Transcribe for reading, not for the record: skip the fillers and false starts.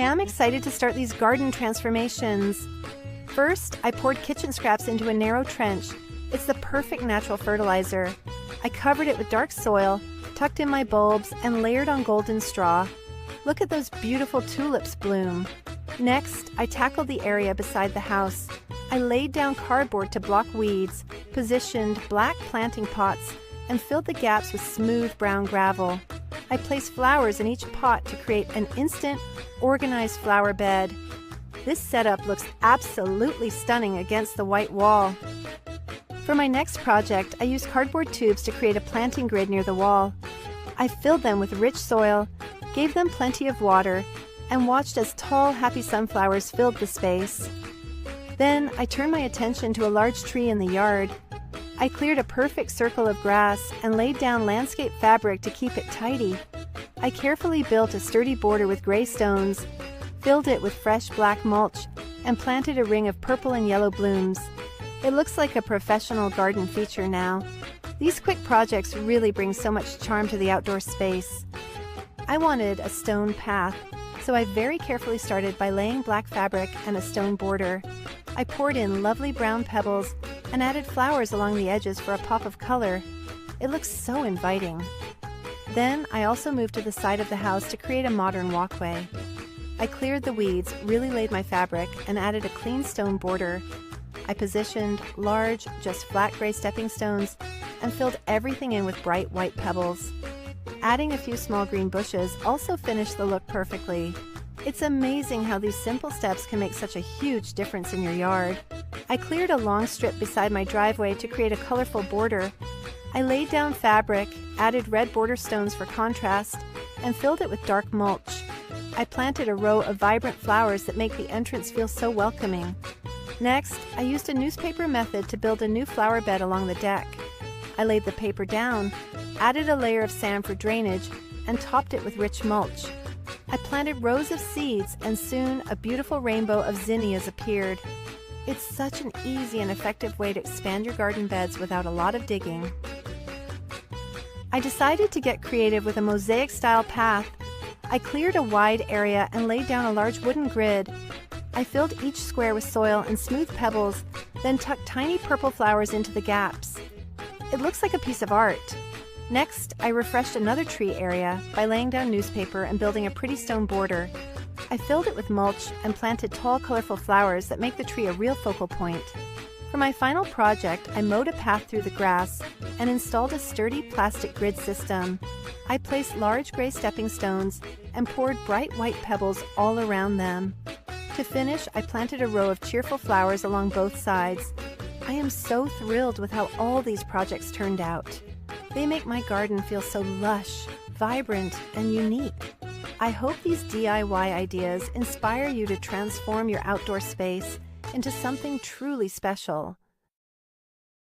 am excited to start these garden transformations. First, I poured kitchen scraps into a narrow trench. It's the perfect natural fertilizer. I covered it with dark soil, tucked in my bulbs, and layered on golden straw. Look at those beautiful tulips bloom. Next, I tackled the area beside the house. I laid down cardboard to block weeds, positioned black planting pots, and filled the gaps with smooth brown gravel. I placed flowers in each pot to create an instant, organized flower bed. This setup looks absolutely stunning against the white wall. For my next project, I used cardboard tubes to create a planting grid near the wall. I filled them with rich soil, gave them plenty of water, and watched as tall, happy sunflowers filled the space. Then I turned my attention to a large tree in the yard. I cleared a perfect circle of grass and laid down landscape fabric to keep it tidy. I carefully built a sturdy border with gray stones, filled it with fresh black mulch, and planted a ring of purple and yellow blooms. It looks like a professional garden feature now. These quick projects really bring so much charm to the outdoor space. I wanted a stone path, so I very carefully started by laying black fabric and a stone border. I poured in lovely brown pebbles and added flowers along the edges for a pop of color. It looks so inviting. Then I also moved to the side of the house to create a modern walkway. I cleared the weeds, really laid my fabric, and added a clean stone border. I positioned large, just flat gray stepping stones and filled everything in with bright white pebbles. Adding a few small green bushes also finished the look perfectly. It's amazing how these simple steps can make such a huge difference in your yard. I cleared a long strip beside my driveway to create a colorful border. I laid down fabric, added red border stones for contrast, and filled it with dark mulch. I planted a row of vibrant flowers that make the entrance feel so welcoming. Next, I used a newspaper method to build a new flower bed along the deck. I laid the paper down, added a layer of sand for drainage, and topped it with rich mulch. I planted rows of seeds, and soon a beautiful rainbow of zinnias appeared. It's such an easy and effective way to expand your garden beds without a lot of digging. I decided to get creative with a mosaic-style path. I cleared a wide area and laid down a large wooden grid. I filled each square with soil and smooth pebbles, then tucked tiny purple flowers into the gaps. It looks like a piece of art. Next, I refreshed another tree area by laying down newspaper and building a pretty stone border. I filled it with mulch and planted tall, colorful flowers that make the tree a real focal point. For my final project, I mowed a path through the grass and installed a sturdy plastic grid system. I placed large gray stepping stones and poured bright white pebbles all around them. To finish, I planted a row of cheerful flowers along both sides. I am so thrilled with how all these projects turned out. They make my garden feel so lush, vibrant, and unique. I hope these DIY ideas inspire you to transform your outdoor space into something truly special.